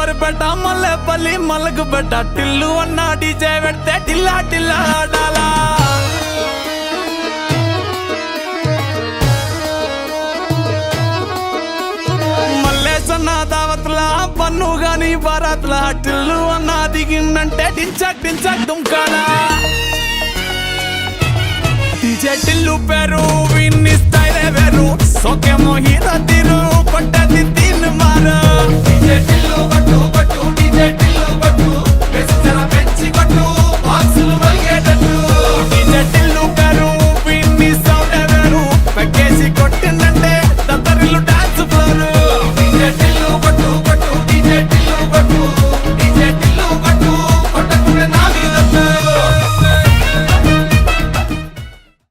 బరిపేట మల్లెపల్లి మల్లకు పెట్ట టిల్లు అన్న డీజే పెడితే టిల్లా టిల్లా ఆడాలా మల్లేసన్న దావత్లా పన్ను గాని బారాత్లా టిల్లు అన్న దిగిందంటే టించక్ టించక్ దుంకాలా డీజే టిల్లు పేరు విన్ని స్టైలే వేరు సోకేమో హీరో తీరు